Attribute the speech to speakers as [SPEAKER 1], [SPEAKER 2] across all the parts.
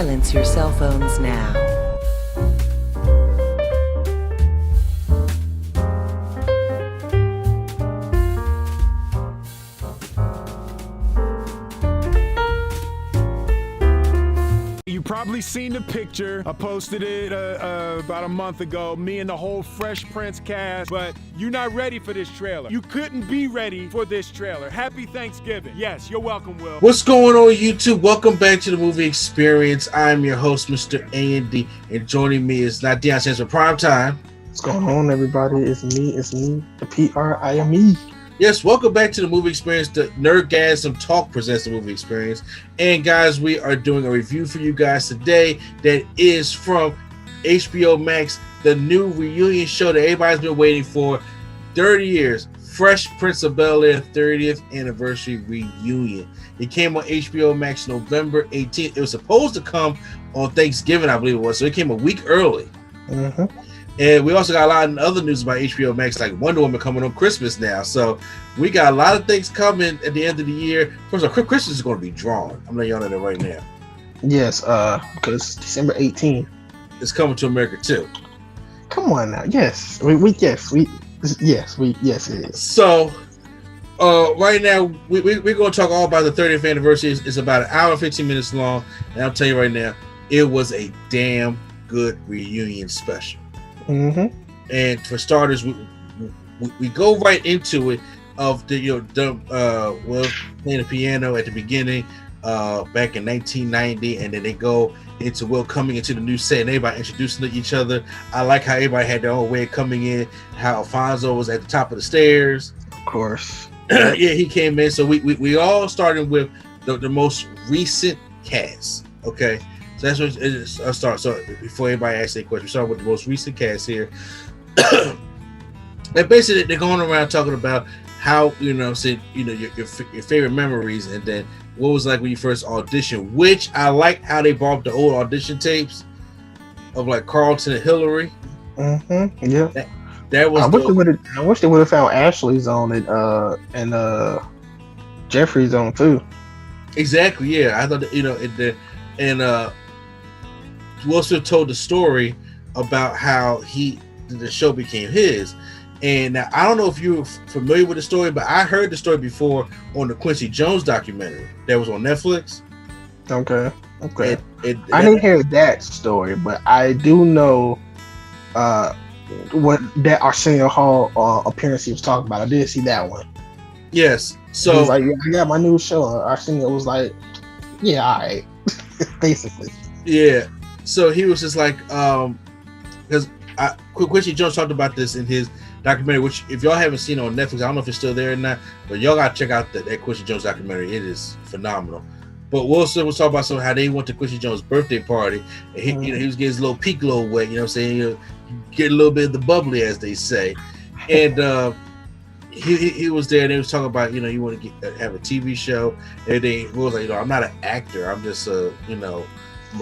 [SPEAKER 1] Silence your cell phones now.
[SPEAKER 2] You probably seen the picture. I posted it about a month ago. Me and the whole Fresh Prince cast. But you're not ready for this trailer. You couldn't be ready for this trailer. Happy Thanksgiving. Yes, you're welcome, Will.
[SPEAKER 3] What's going on, YouTube? Welcome back to the movie experience. I'm your host, Mr. A&D, and joining me is not Deion Sands for Prime Time.
[SPEAKER 4] What's going on, everybody? It's me, the PRIME.
[SPEAKER 3] Yes, welcome back to the movie experience. The Nerdgasm Talk presents the movie experience. And guys, we are doing a review for you guys today that is from HBO Max, the new reunion show that everybody's been waiting for. 30 years, Fresh Prince of Bel-Air 30th anniversary reunion. It came on HBO Max November 18th. It was supposed to come on Thanksgiving, I believe it was, so it came a week early.
[SPEAKER 4] Mm-hmm.
[SPEAKER 3] And we also got a lot of other news about HBO Max, like Wonder Woman coming on Christmas now. So we got a lot of things coming at the end of the year. First of all, Christmas is going to be drawn. I'm letting y'all know that right now.
[SPEAKER 4] Yes, because December 18th.
[SPEAKER 3] It's coming to America too.
[SPEAKER 4] Come on now. Yes, yes, it is.
[SPEAKER 3] So right now we're going to talk all about the 30th anniversary. It's about an hour and 15 minutes long, and I'll tell you right now, it was a damn good reunion special.
[SPEAKER 4] Mm-hmm.
[SPEAKER 3] And for starters, we go right into it of the Will playing the piano at the beginning back in 1990, and then they go into Will coming into the new set and everybody introducing to each other. I like how everybody had their own way of coming in, how Alfonso was at the top of the stairs.
[SPEAKER 4] Of course.
[SPEAKER 3] Yeah, he came in. So we all started with the most recent cast. Okay. So that's what it is. I'll start. So before anybody asks a question, we start with the most recent cast here. And basically, they're going around talking about how your favorite memories, and then what was like when you first auditioned. Which I like how they brought up the old audition tapes of like Carlton and Hillary.
[SPEAKER 4] Mm-hmm. Yeah.
[SPEAKER 3] That was.
[SPEAKER 4] I wish they would have found Ashley's on it and Jeffrey's on too.
[SPEAKER 3] Exactly. Yeah, I thought that, Will Smith told the story about how the show became his. And now, I don't know if you're familiar with the story, but I heard the story before on the Quincy Jones documentary that was on Netflix.
[SPEAKER 4] Okay. I didn't hear that story, but I do know what that Arsenio Hall appearance he was talking about. I did see that one.
[SPEAKER 3] Yes. So
[SPEAKER 4] he was like, I got my new show. Arsenio was like, yeah, all right. Basically.
[SPEAKER 3] Yeah. So he was just like, because Quincy Jones talked about this in his documentary, which if y'all haven't seen it on Netflix, I don't know if it's still there or not, but y'all gotta check out that Quincy Jones documentary. It is phenomenal. But Wilson was talking about how they went to Quincy Jones' birthday party, and he was getting his little peak a little wet. You know what I'm saying? Get a little bit of the bubbly, as they say. And he was there, and they was talking about you want to have a TV show. And they was like, I'm not an actor. I'm just I'm a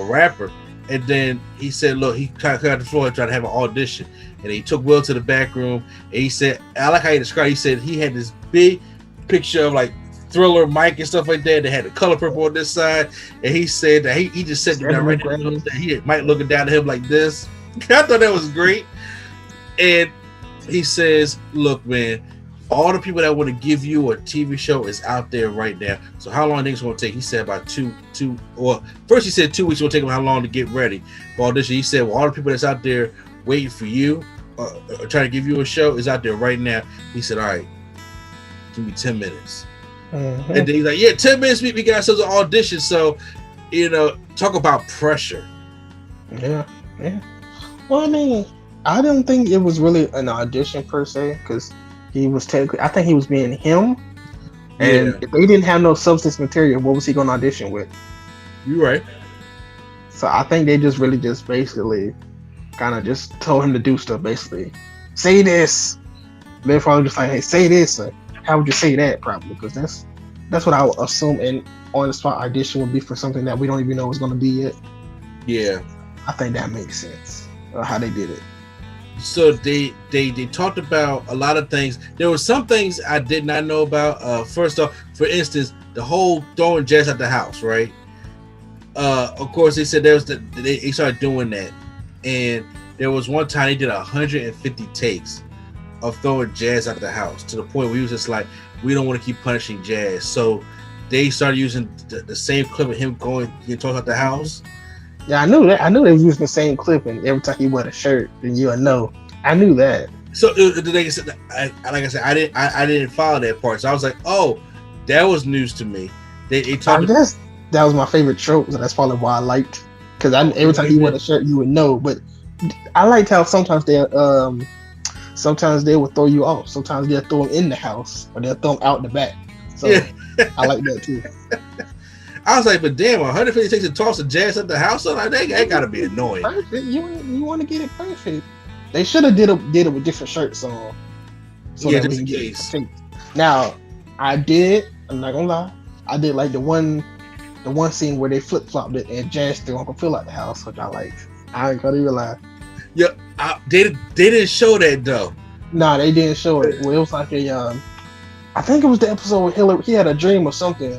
[SPEAKER 3] rapper. And then he said, look, he got the floor and tried to have an audition. And he took Will to the back room. And he said, I like how he described it. He said he had this big picture of like Thriller Mike and stuff like that. They had the color purple on this side. And he said that he just said that right there. He might looking down at him like this. I thought that was great. And he says, look, man, all the people that want to give you a TV show is out there right now. So how long do you think it's going to take? He said about first he said 2 weeks. It will take him how long to get ready for audition. He said, well, all the people that's out there waiting for you, trying to give you a show is out there right now. He said, all right, give me 10 minutes. Mm-hmm. And then he's like, yeah, 10 minutes, we got ourselves an audition. So, talk about pressure.
[SPEAKER 4] Yeah. Well, I mean, I don't think it was really an audition per se, because he was technically, I think he was being him. And if they didn't have no substance material, what was he going to audition with?
[SPEAKER 3] You're right.
[SPEAKER 4] So I think they just basically kind of just told him to do stuff, basically. Say this. They're probably just like, hey, say this. Or how would you say that, probably? Because that's what I would assume an on-the-spot audition would be for something that we don't even know what's going to be yet.
[SPEAKER 3] Yeah.
[SPEAKER 4] I think that makes sense, how they did it.
[SPEAKER 3] So they talked about a lot of things. There were some things I did not know about. First off, for instance, the whole throwing Jess at the house, right? Of course, they said they started doing that, and there was one time they did 150 takes of throwing Jazz out the house to the point where he was just like, we don't want to keep punishing Jazz, so they started using the same clip of him getting tossed out the house.
[SPEAKER 4] Yeah, I knew that. I knew they was using the same clip, and every time he wore a shirt, then you would know. I knew that.
[SPEAKER 3] So like I said, I didn't follow that part, so I was like, oh, that was news to me. They talked.
[SPEAKER 4] I guess that was my favorite trope, so that's probably why I liked. Because every time he wore a shirt, you would know. But I liked how sometimes they will throw you off. Sometimes they'll throw him in the house, or they'll throw him out the back. So yeah. I like that too.
[SPEAKER 3] I was like, but damn, 150 takes to toss a Jazz at the house, so like, that gotta be annoying.
[SPEAKER 4] Perfect. You want to get it perfect. They should have did it with different shirts on. So
[SPEAKER 3] yeah,
[SPEAKER 4] that
[SPEAKER 3] just
[SPEAKER 4] we
[SPEAKER 3] in
[SPEAKER 4] can
[SPEAKER 3] case.
[SPEAKER 4] Now, I'm not gonna lie, I did like the one scene where they flip flopped it and Jazz threw Uncle Phil out the house, which I liked. I ain't gonna even lie.
[SPEAKER 3] Yeah, they didn't show that though.
[SPEAKER 4] Nah, they didn't show it. Well, it was like I think it was the episode where Hillary, he had a dream or something.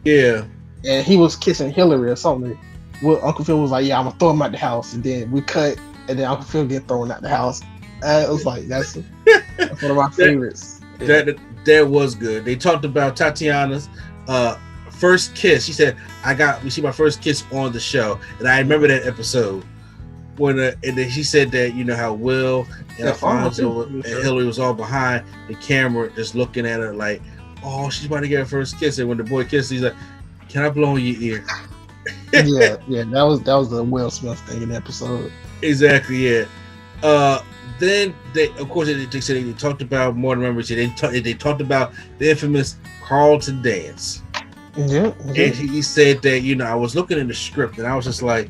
[SPEAKER 3] Yeah.
[SPEAKER 4] And he was kissing Hillary or something. Well, Uncle Phil was like, yeah, I'm gonna throw him out the house, and then we cut, and then Uncle Phil get thrown out the house. It was like that's one of my favorites.
[SPEAKER 3] That was good. They talked about Tatiana's first kiss. She said, we see my first kiss on the show, and I remember that episode when and then she said that, you know, how Will and Alfonso and Hillary was all behind the camera just looking at her like, oh, she's about to get her first kiss, and when the boy kissed, he's like, can I blow in your ear?
[SPEAKER 4] yeah, that was the Will Smith thing in the episode.
[SPEAKER 3] Exactly, yeah. Then they talked about more than memories. They talked about the infamous Carlton dance.
[SPEAKER 4] Yeah.
[SPEAKER 3] And he said that, you know, I was looking in the script and I was just like,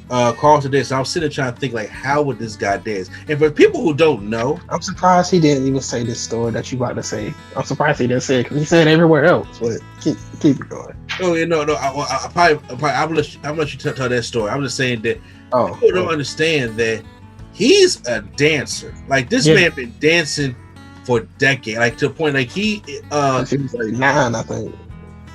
[SPEAKER 3] Carlton dance. I was sitting there trying to think, like, how would this guy dance? And for people who don't know,
[SPEAKER 4] I'm surprised he didn't even say this story that you about to say. I'm surprised he didn't say it because he said it everywhere else. But keep it going.
[SPEAKER 3] Oh yeah, no. I'll let you tell that story. I'm just saying that people don't understand that he's a dancer. Like, this man been dancing for decades, like, to a point like he was
[SPEAKER 4] like 9, I think.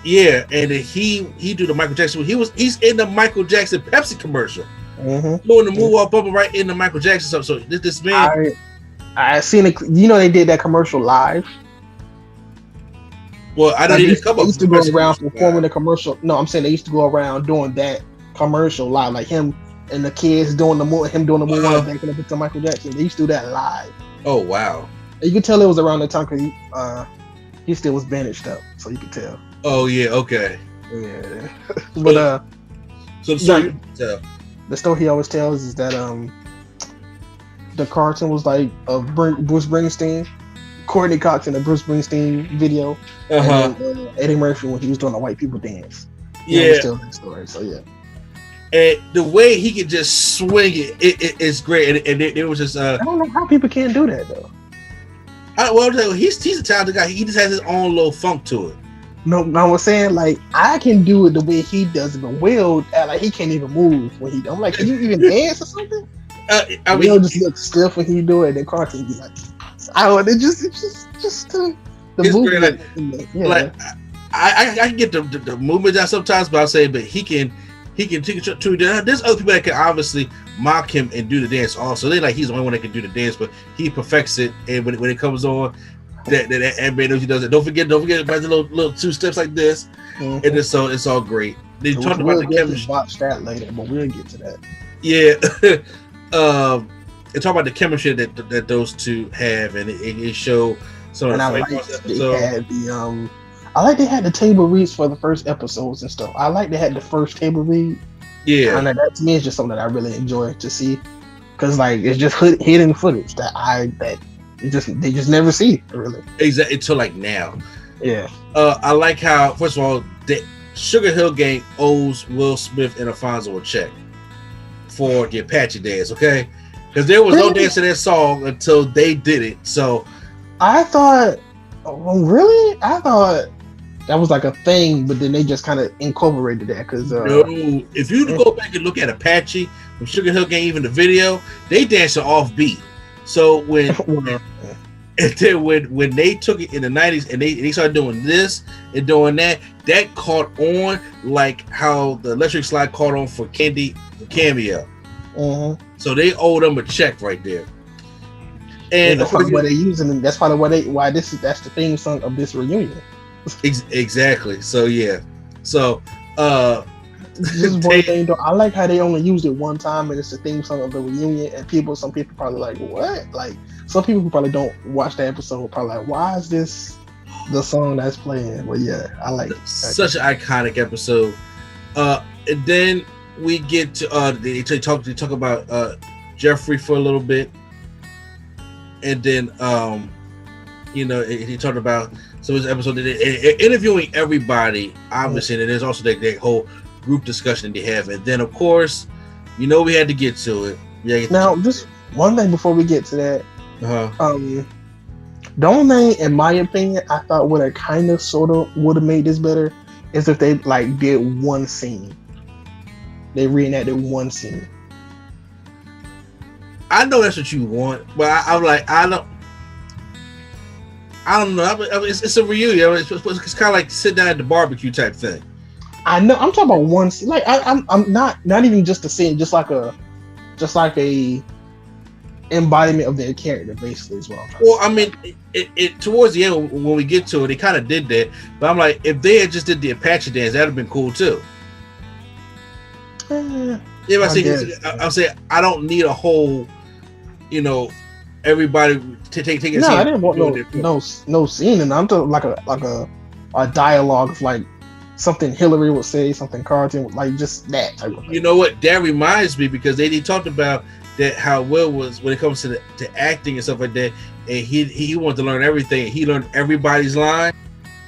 [SPEAKER 3] Yeah, and he do the Michael Jackson. He's in the Michael Jackson Pepsi commercial, doing the move up right in the Michael Jackson stuff. So this man,
[SPEAKER 4] I seen it. You know, they did that commercial live.
[SPEAKER 3] Well, I don't even come up.
[SPEAKER 4] They used to go around performing the commercial. No, I'm saying they used to go around doing that commercial live, like him and the kids doing the move, backing up into Michael Jackson. They used to do that live.
[SPEAKER 3] Oh wow!
[SPEAKER 4] And you could tell it was around the time because he still was bandaged up, so you could tell.
[SPEAKER 3] Oh yeah, okay.
[SPEAKER 4] Yeah, but
[SPEAKER 3] so the
[SPEAKER 4] story he always tells is that the cartoon was like Bruce Springsteen, Courtney Cox in a Bruce Springsteen video, and then, Eddie Murphy when he was doing the white people dance.
[SPEAKER 3] Yeah,
[SPEAKER 4] still that story. So yeah,
[SPEAKER 3] and the way he could just swing it's great. And it was just
[SPEAKER 4] I don't know how people can't do that though.
[SPEAKER 3] He's a talented guy. He just has his own little funk to it.
[SPEAKER 4] No, I was saying, like, I can do it the way he does it, but Will, like, he can't even move when he. I'm like, can you even dance or something? Will just look stiff when he do it, and then Carlton be like, it's just the movement.
[SPEAKER 3] Like, I can get the movement down sometimes, but I'll say, but he can take it to. There's other people that can obviously mock him and do the dance also. They like he's the only one that can do the dance, but he perfects it, and when it comes on. That everybody knows he does it. Don't forget about the little 2 steps like this, and it's all great. They talked about the chemistry.
[SPEAKER 4] Watch that later, but we'll get to that.
[SPEAKER 3] Yeah, they talk about the chemistry that those two have, and it showed some of the
[SPEAKER 4] I like they had the table reads for the first episodes and stuff. I like they had the first table read.
[SPEAKER 3] Yeah,
[SPEAKER 4] and that to me is just something that I really enjoy to see, because like it's just hidden footage that they just never see really.
[SPEAKER 3] Exactly, until like now.
[SPEAKER 4] Yeah.
[SPEAKER 3] I like how, first of all, the Sugar Hill Gang owes Will Smith and Alfonso a check for the Apache dance, okay? Because there was no dance to that song until they did it. So
[SPEAKER 4] I thought, I thought that was like a thing, but then they just kind of incorporated that because
[SPEAKER 3] no, if you go back and look at Apache from Sugar Hill Gang, even the video, they dance off beat. So when And then when they took it in the 90s and they started doing this and doing that caught on like how the Electric Slide caught on for Cameo. So they owed them a check right there. And
[SPEAKER 4] that's probably why they're using them. That's probably why that's the theme song of this reunion.
[SPEAKER 3] Exactly. So yeah. So
[SPEAKER 4] just one thing though, I like how they only used it one time and it's the theme song of the reunion, and some people probably like, what? Like some people who probably don't watch the episode probably like, why is this the song that's playing? But yeah, I like it.
[SPEAKER 3] Such an iconic episode. And then we get to they talk about Jeffrey for a little bit. And then he talked about his episode interviewing everybody, obviously, and there's also that whole group discussion they have. And then of course, we had to get to it.
[SPEAKER 4] Now, just one thing before we get to that. The only thing, in my opinion, I thought would have kind of sort of would have made this better is if they like did one scene. They reenacted one scene.
[SPEAKER 3] I know that's what you want, but I'm like, I don't know. It's a reunion. It's kind of like sit down at the barbecue type thing.
[SPEAKER 4] I know. I'm talking about one scene. Like I'm not even just a scene, just like a embodiment of their character, basically, as well.
[SPEAKER 3] Well, I mean, it towards the end when we get to it, they kind of did that. But I'm like, if they had just did the Apache dance, that'd have been cool too. I'll say I don't need a whole, everybody to take a scene.
[SPEAKER 4] I didn't want no scene, and I'm talking like a dialogue of like something Hillary would say, something Carlton, like just that type of thing. You
[SPEAKER 3] know what? That reminds me because they talked about that how Will was when it comes to acting and stuff like that, and he wanted to learn everything. He learned everybody's line.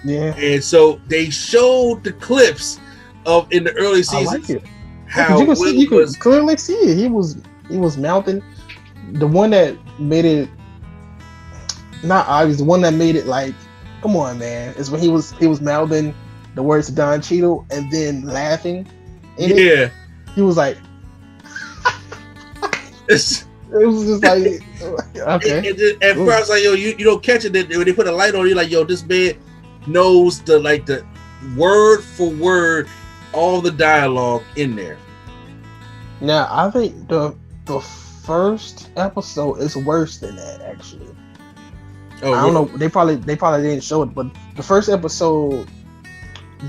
[SPEAKER 4] Yeah.
[SPEAKER 3] And so they showed the clips of in the early seasons.
[SPEAKER 4] I like it. How you could clearly see it. He was mouthing. The one that made it not obvious, the one that made it like, come on, man, is when he was mouthing the words to Don Cheadle and then laughing.
[SPEAKER 3] Yeah.
[SPEAKER 4] He was like, it was just like, okay.
[SPEAKER 3] At first I was like, yo, you don't catch it. When they put a light on, you're like, yo, this man knows the word for word, all the dialogue in there.
[SPEAKER 4] Now, I think the first episode is worse than that, actually.
[SPEAKER 3] Oh,
[SPEAKER 4] I don't know. They probably didn't show it, but the first episode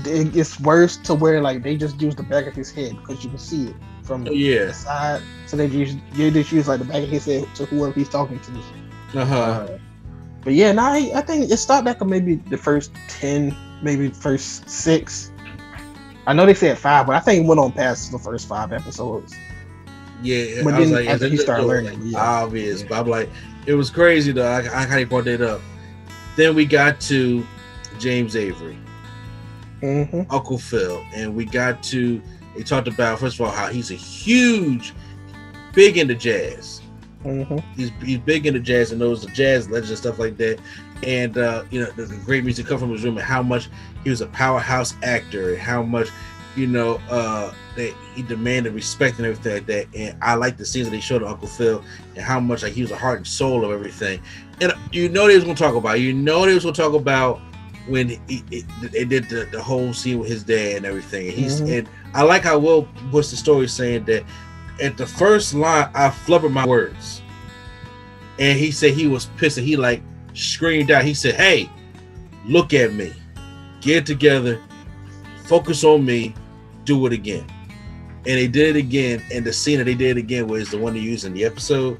[SPEAKER 4] it gets worse to where like they just use the back of his head because you can see it from the side. So they just use like the back of his head to whoever he's talking to. But yeah, now I think it stopped back at maybe the first 10, maybe first 6. I know they said 5, but I think it went on past the first 5 episodes.
[SPEAKER 3] Yeah,
[SPEAKER 4] but then like, after he started learning,
[SPEAKER 3] obvious. But I'm like, it was crazy though. I kind of brought that up. Then we got to James Avery, Uncle Phil, and they talked about first of all how he's big into jazz. He's big into jazz and knows the jazz legends and stuff like that. And the great music come from his room, and how much he was a powerhouse actor, and how much that he demanded respect and everything like that. And I like the scenes that they showed of Uncle Phil and how much like he was the heart and soul of everything. And they was going to talk about when they did the whole scene with his dad and everything. And and I like how Will puts the story saying that at the first line I flubbered my words, and he said he was pissed and he like screamed out. He said, "Hey, look at me, get it together, focus on me, do it again." And they did it again, and the scene that they did again was the one they used in the episode.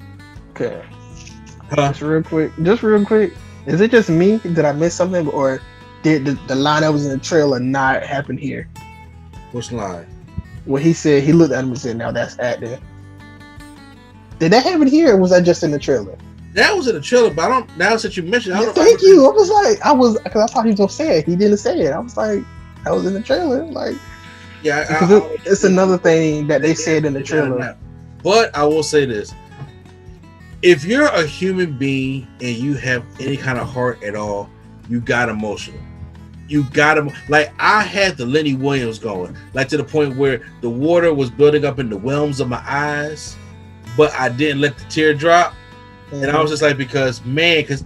[SPEAKER 4] Okay. Just real quick, is it just me? Did I miss something, or did the line that was in the trailer not happen here?
[SPEAKER 3] Which line?
[SPEAKER 4] When he said, he looked at him and said, "Now that's acting." Did that happen here, or was that just in the trailer?
[SPEAKER 3] That was in the trailer, but I don't. Now that you mentioned,
[SPEAKER 4] thank you. Because I thought he was gonna say it. He didn't say it. I was like, that was in the trailer. Like,
[SPEAKER 3] yeah,
[SPEAKER 4] because it's another thing that they said in the trailer.
[SPEAKER 3] But I will say this: if you're a human being and you have any kind of heart at all, you got emotional. You got him. Like, I had the Lenny Williams going, like to the point where the water was building up in the whelms of my eyes, but I didn't let the tear drop. And I was just like, because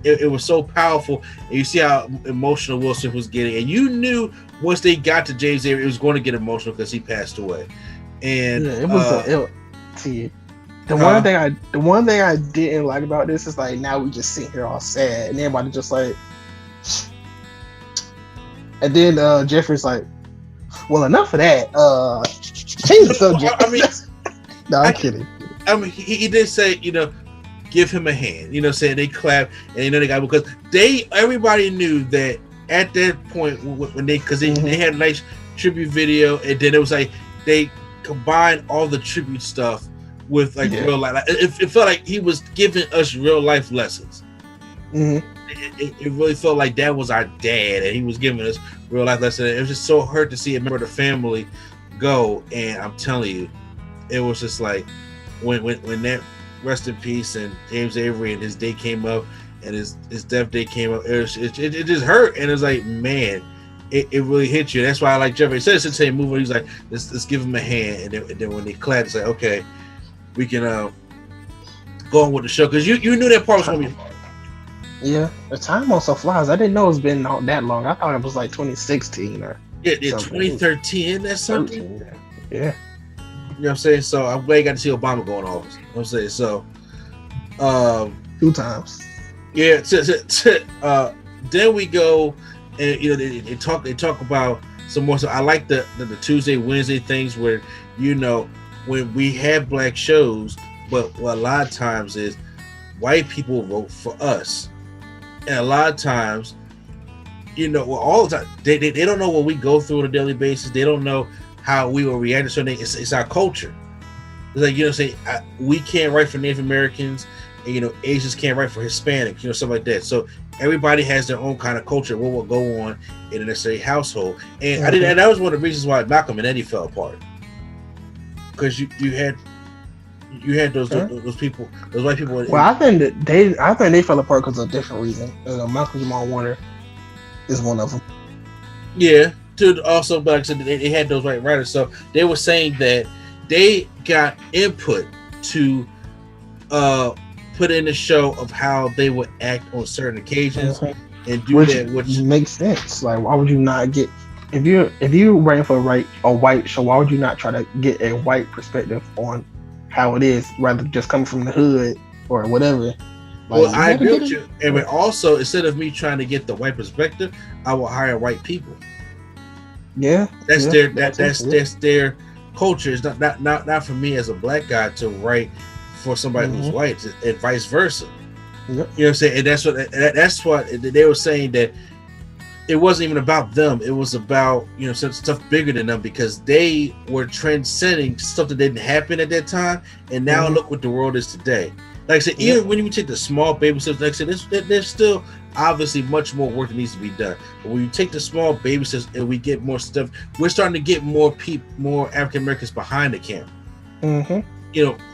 [SPEAKER 3] it was so powerful, and you see how emotional Will Smith was getting, and you knew once they got to James Avery, it was going to get emotional because he passed away. And
[SPEAKER 4] yeah, it was. See, the one thing I didn't like about this is like now we just sit here all sad, and everybody just like, and then Jeffrey's like, well, enough of that. Change the subject.
[SPEAKER 3] I mean,
[SPEAKER 4] no, I'm kidding.
[SPEAKER 3] I mean, he did say, give him a hand. Saying they clap and they got, because everybody knew that at that point when they had a nice tribute video, and then it was like they combined all the tribute stuff with like real life. Like, it felt like he was giving us real life lessons.
[SPEAKER 4] Mm-hmm.
[SPEAKER 3] It really felt like that was our dad, and he was giving us real life lessons. It was just so hurt to see a member of the family go, and I'm telling you, it was just like when that rest in peace and James Avery and his day came up, and his death day came up. It just hurt, and it was like, man, it really hit you. That's why I like Jeffrey said it's the same movie. He's like, let's give him a hand, and then when they clapped, it's like, okay, we can go on with the show, because you knew that part was gonna be hard.
[SPEAKER 4] Yeah, the time also flies. I didn't know it's been that long. I thought it was like 2016 or
[SPEAKER 3] 2013. That's something.
[SPEAKER 4] Yeah.
[SPEAKER 3] You know what I'm saying? So I'm glad you got to see Obama go in office. You know what I'm saying? So
[SPEAKER 4] 2 times.
[SPEAKER 3] Yeah. Then we go, and they talk about some more. So I like the Tuesday, Wednesday things where when we have black shows, but what a lot of times is white people vote for us. And a lot of times, all the time, they don't know what we go through on a daily basis. They don't know how we will react to certain things. It's our culture. It's like, we can't write for Native Americans, and, Asians can't write for Hispanics, stuff like that. So everybody has their own kind of culture, what will go on in a necessary household. And and that was one of the reasons why Malcolm and Eddie fell apart. Because you had those people, those white people.
[SPEAKER 4] Well, I think they fell apart because of a different reason. Malcolm Jamal Warner is one of them.
[SPEAKER 3] Yeah. Also, but like I said, they had those white writers, so they were saying that they got input to put in the show of how they would act on certain occasions and do that, which
[SPEAKER 4] makes sense. Like, why would you not get, if you're writing for a white show, why would you not try to get a white perspective on how it is, rather than just coming from the hood or whatever? Like,
[SPEAKER 3] well, I agree with you. And but also, instead of me trying to get the white perspective, I will hire white people.
[SPEAKER 4] Yeah,
[SPEAKER 3] that's their culture. It's not for me as a black guy to write for somebody who's white, and vice versa. Yep. You know what I'm saying? And that's what they were saying, that it wasn't even about them. It was about some stuff bigger than them, because they were transcending stuff that didn't happen at that time, and now look what the world is today. Like I said, even when you take the small baby steps, like I said, there's still obviously much more work that needs to be done. But when you take the small baby steps and we get more stuff, we're starting to get more African Americans behind the camera.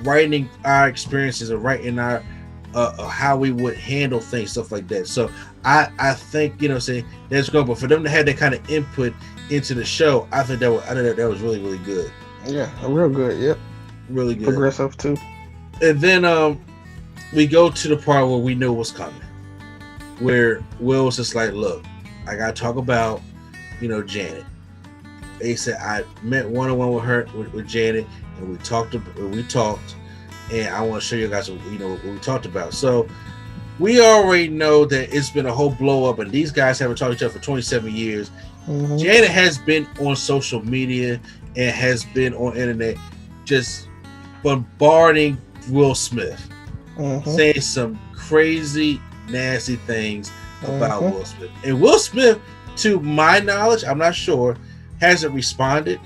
[SPEAKER 3] Writing our experiences and writing our how we would handle things, stuff like that. So I think saying that's good. But for them to have that kind of input into the show, I think that was really, really good.
[SPEAKER 4] Yeah, real good. Yep,
[SPEAKER 3] really good.
[SPEAKER 4] Progressive too.
[SPEAKER 3] And then we go to the part where we know what's coming, where Will was just like, look, I gotta talk about Janet. They said I met one-on-one with her, with Janet, and we talked, and I want to show you guys what we talked about. So we already know that it's been a whole blow up, and these guys haven't talked to each other for 27 years. Janet has been on social media and has been on internet just bombarding Will Smith, saying some crazy, nasty things about Will Smith. And Will Smith, to my knowledge, I'm not sure, hasn't responded.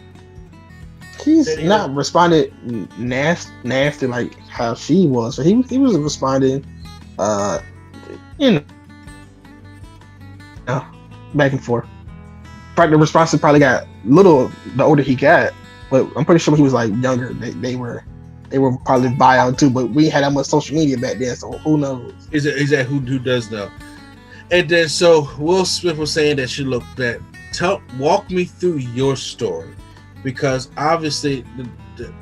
[SPEAKER 4] He's not responded nasty like how she was. So he was responding, back and forth. The responses probably got little the older he got, but I'm pretty sure when he was like younger, they were probably bio too. But we had that much social media back then, so who knows? Is
[SPEAKER 3] that who does know? And then so Will Smith was saying that she looked that. Walk me through your story, because obviously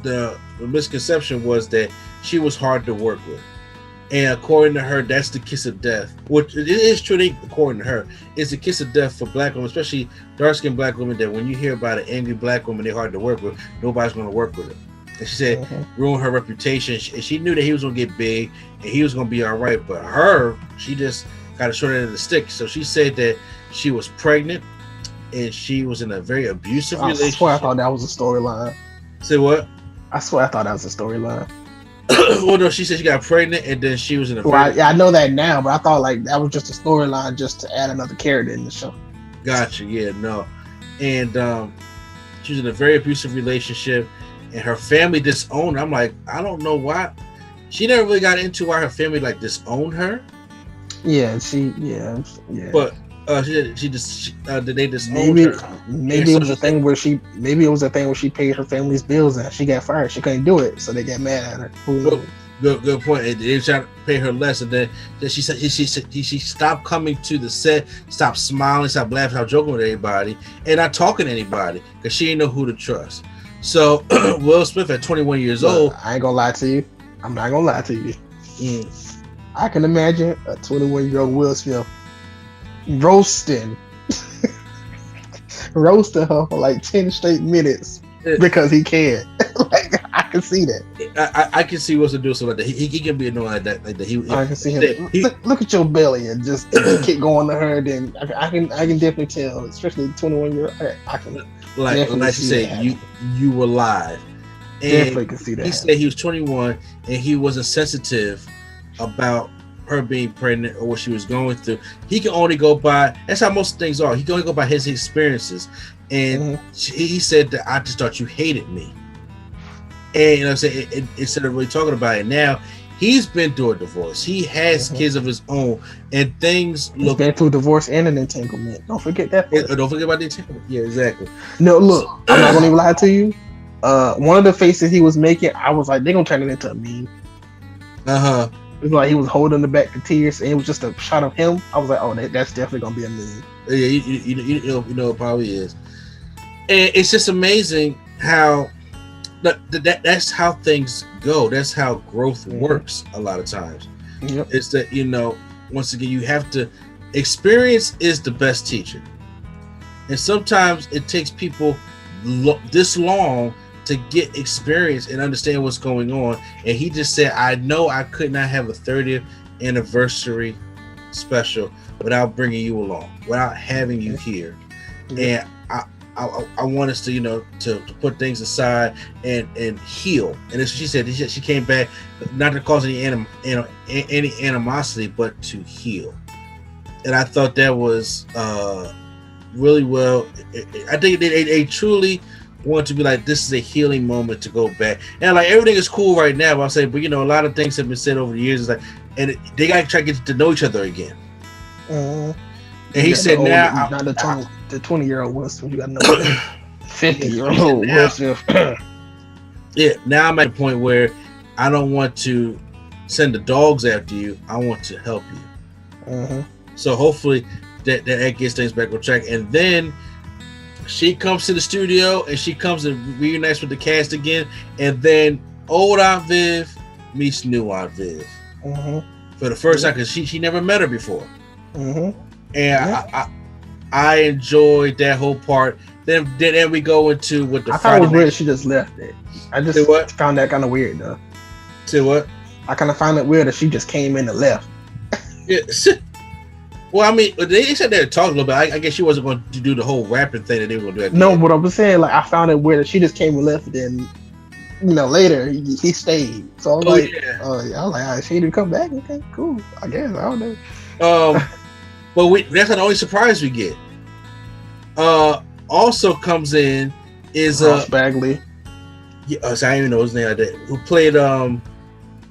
[SPEAKER 3] the misconception was that she was hard to work with. And according to her, that's the kiss of death. Which it is true, according to her, it's the kiss of death for black women, especially dark-skinned black women, that when you hear about an angry black woman, they're hard to work with. Nobody's going to work with her. And she said, ruin her reputation. And she knew that he was going to get big and he was going to be all right. But her, she just got a short end of the stick. So she said that she was pregnant and she was in a very abusive relationship.
[SPEAKER 4] I swear I thought that was a storyline.
[SPEAKER 3] Say what?
[SPEAKER 4] I swear I thought that was a storyline.
[SPEAKER 3] Well, no, she said she got pregnant and then she was in a
[SPEAKER 4] I know that now, but I thought like that was just a storyline just to add another character in the show.
[SPEAKER 3] Gotcha. Yeah, no. And she was in a very abusive relationship and her family disowned her. I'm like, I don't know why. She never really got into why her family like disowned her.
[SPEAKER 4] Yeah.
[SPEAKER 3] But they disowned her.
[SPEAKER 4] Maybe it was a thing where she paid her family's bills and she got fired. She couldn't do it, so they got mad at her. Who knows?
[SPEAKER 3] Good point. They were trying to pay her less, and then she said she stopped coming to the set, stopped smiling, stopped laughing, stopped joking with everybody, and not talking to anybody because she didn't know who to trust. So Will Smith at 21 years old.
[SPEAKER 4] I ain't gonna lie to you. I'm not gonna lie to you. I can imagine a 21-year-old Will Smith roasting her for like 10 straight minutes because he can. Like I can see that.
[SPEAKER 3] I can see what's to do something like that. He can be annoying like that. I
[SPEAKER 4] can see him. Look at your belly and just keep going to her. Then I can definitely tell, especially 21-year-old. I can
[SPEAKER 3] like you say, you were live. And
[SPEAKER 4] definitely can see that.
[SPEAKER 3] He said he was 21 and he wasn't sensitive about her being pregnant or what she was going through. He can only go by, that's how most things are. He can only go by his experiences. And he said that I just thought you hated me. And you know what I'm saying, instead of really talking about it now, he's been through a divorce. He has kids of his own, and things
[SPEAKER 4] he's been through divorce and an entanglement. Don't forget that.
[SPEAKER 3] Don't forget about the entanglement. Yeah, exactly.
[SPEAKER 4] No, look, I'm not gonna even lie to you. One of the faces he was making, I was like, they're gonna turn it into a meme. It was like he was holding the back to tears, and it was just a shot of him. I was like, oh, that's definitely gonna be a meme.
[SPEAKER 3] Yeah, you know, it probably is. And it's just amazing how that's how things go. That's how growth works a lot of times.
[SPEAKER 4] Yep.
[SPEAKER 3] It's that, you know, once again, you have to, experience is the best teacher. And sometimes it takes people this long to get experience and understand what's going on. And he just said, I know I could not have a 30th anniversary special without bringing you along, without having you here. And I want us to, you know, to put things aside and heal. And as she said, she came back not to cause any animosity, but to heal. And I thought that was really well. I think they truly want to be like, this is a healing moment to go back. And like everything is cool right now, but I'm saying, but you know, a lot of things have been said over the years. It's like, and they got to try to get to know each other again. And he said, now
[SPEAKER 4] not the 20-year-old Will Smith, you got to know 50-year-old Will Smith.
[SPEAKER 3] Yeah, now I'm at a point where I don't want to send the dogs after you. I want to help you. So hopefully that gets things back on track. And then she comes to the studio and she comes and reunites with the cast again. And then old Aunt Viv meets new Aunt Viv for the first time, because she never met her before. And I enjoyed that whole part. Then we go into what the
[SPEAKER 4] I thought it was weird she just left it. I just found that kind of weird though.
[SPEAKER 3] Say what?
[SPEAKER 4] I kind of found it weird that she just came in and left.
[SPEAKER 3] Yeah. Well, I mean, they said they were talking a little bit. I guess she wasn't going to do the whole rapping thing that they were going to do.
[SPEAKER 4] No, but I was saying, like, I found it weird that she just came and left. Then, you know, later he stayed. So I was I was like, all right, she didn't come back. Okay, cool. I guess I don't know.
[SPEAKER 3] But that's not the only surprise we get. Also comes in is
[SPEAKER 4] Ross Bagley.
[SPEAKER 3] Yeah, I don't even know his name. Who played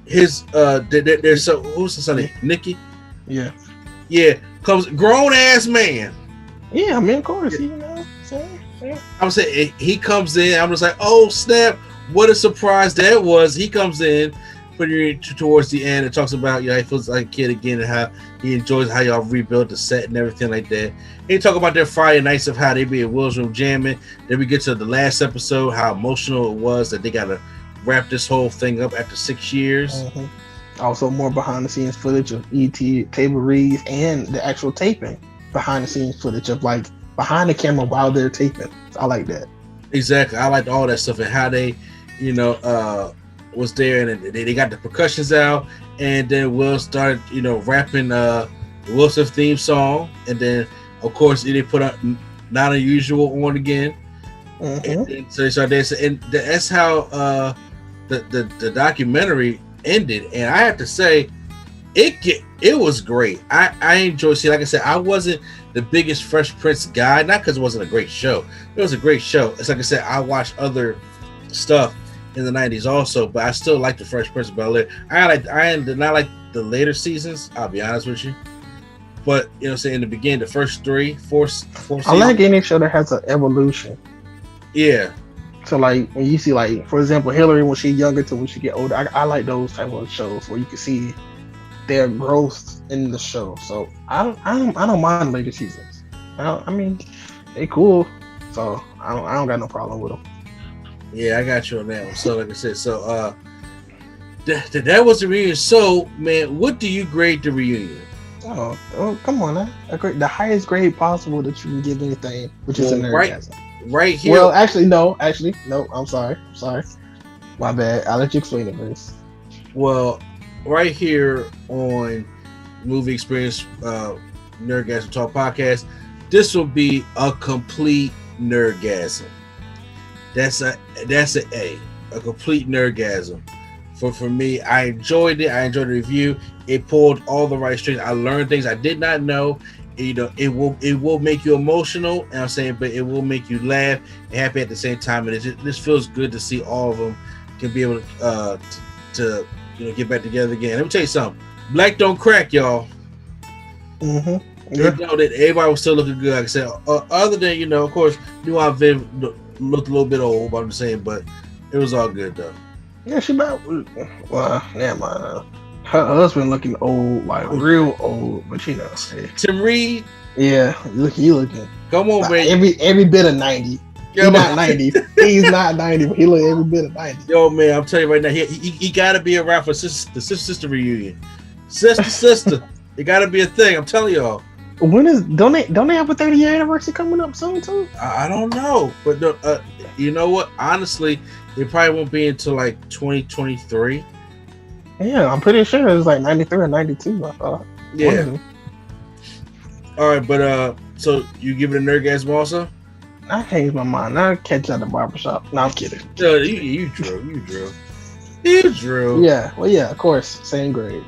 [SPEAKER 3] his there's so who's the son name? Nikki. Yeah, comes grown ass man.
[SPEAKER 4] Yeah, I mean, of course, you know.
[SPEAKER 3] I'm saying he comes in. I'm just like, oh snap! What a surprise that was. He comes in pretty towards the end and talks about, you know, he feels like a kid again and how he enjoys how y'all rebuilt the set and everything like that. He talk about their Friday nights of how they be at Will's room jamming. Then we get to the last episode, how emotional it was that they got to wrap this whole thing up after 6 years.
[SPEAKER 4] Also, more behind the scenes footage of ET table reads and the actual taping behind the scenes footage of like behind the camera while they're taping. I like that.
[SPEAKER 3] Exactly. I liked all that stuff and how they, was there and they got the percussions out, and then Will started, rapping Will Smith theme song, and then of course they put out Not Unusual on again. And so they started dancing, and that's how the documentary ended. And I have to say, it was great. I enjoyed seeing. Like I said, I wasn't the biggest Fresh Prince guy, not because it wasn't a great show. It was a great show. It's like I said, I watched other stuff in the 90s also, but I still like the Fresh Prince of Bel-Air. I did not like the later seasons, I'll be honest with you. But say in the beginning, the first four seasons,
[SPEAKER 4] I like any show that has an evolution.
[SPEAKER 3] Yeah.
[SPEAKER 4] So like when you see, like, for example, Hillary when she's younger to when she get older, I like those type of shows where you can see their growth in the show. So I don't mind later seasons. I mean, they cool. So I don't got no problem with them.
[SPEAKER 3] Yeah, I got you on that one. So like I said, so that was the reunion. So man, what do you grade the reunion?
[SPEAKER 4] Oh, come on now. The highest grade possible that you can give anything, which is a nerdgasm.
[SPEAKER 3] Right here.
[SPEAKER 4] Well, actually, no. I'm sorry. My bad. I'll let you explain it first.
[SPEAKER 3] Well, right here on Movie Experience Nerdgasm Talk Podcast, this will be a complete nerdgasm. That's a complete nerdgasm. For me, I enjoyed it. I enjoyed the review. It pulled all the right strings. I learned things I did not know. It will make you emotional, and I'm saying, but it will make you laugh and happy at the same time. And this feels good to see all of them can be able to get back together again. Let me tell you something. Black don't crack, y'all.
[SPEAKER 4] Yeah.
[SPEAKER 3] You know that everybody was still looking good. Like I said, other than of course, Aunt Viv looked a little bit old. But I'm just saying, but it was all good though.
[SPEAKER 4] Yeah, she about. Well, never mind. Her husband looking old, like real old, but hey.
[SPEAKER 3] Tim Reed.
[SPEAKER 4] Yeah, you looking.
[SPEAKER 3] Come on, man.
[SPEAKER 4] Every bit of 90. He's not 90. He's not 90, but he look every bit of 90.
[SPEAKER 3] Yo, man, I'm telling you right now, he got to be around for the sister reunion. Sister, it got to be a thing. I'm telling y'all.
[SPEAKER 4] When don't they have a 30-year anniversary coming up soon too?
[SPEAKER 3] I don't know, but you know what? Honestly, it probably won't be until like 2023.
[SPEAKER 4] Yeah, I'm pretty sure it was like 93 or 92. I thought.
[SPEAKER 3] Yeah. All right, but so you give it a nerdgasm also?
[SPEAKER 4] I changed my mind. I'll catch you at the barbershop. No, I'm kidding.
[SPEAKER 3] No, you drew.
[SPEAKER 4] Yeah, well, yeah, of course, same grade.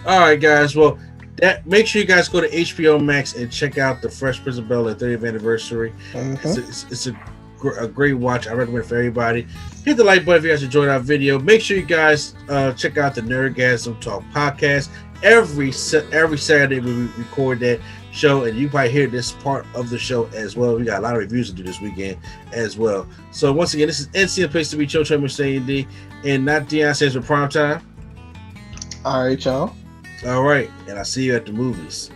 [SPEAKER 3] All right, guys. Well, make sure you guys go to HBO Max and check out the Fresh Prince of Bel-Air 30th anniversary. It's a great watch. I recommend it for everybody. Hit the like button if you guys enjoyed our video. Make sure you guys check out the Nerdgasm Talk podcast. Every Saturday we record that show, and you probably hear this part of the show as well. We got a lot of reviews to do this weekend as well. So once again, this is NC, the place to be. Chill, Mr. D, and not Deion says for prime time.
[SPEAKER 4] All right, y'all.
[SPEAKER 3] All right, and I'll see you at the movies.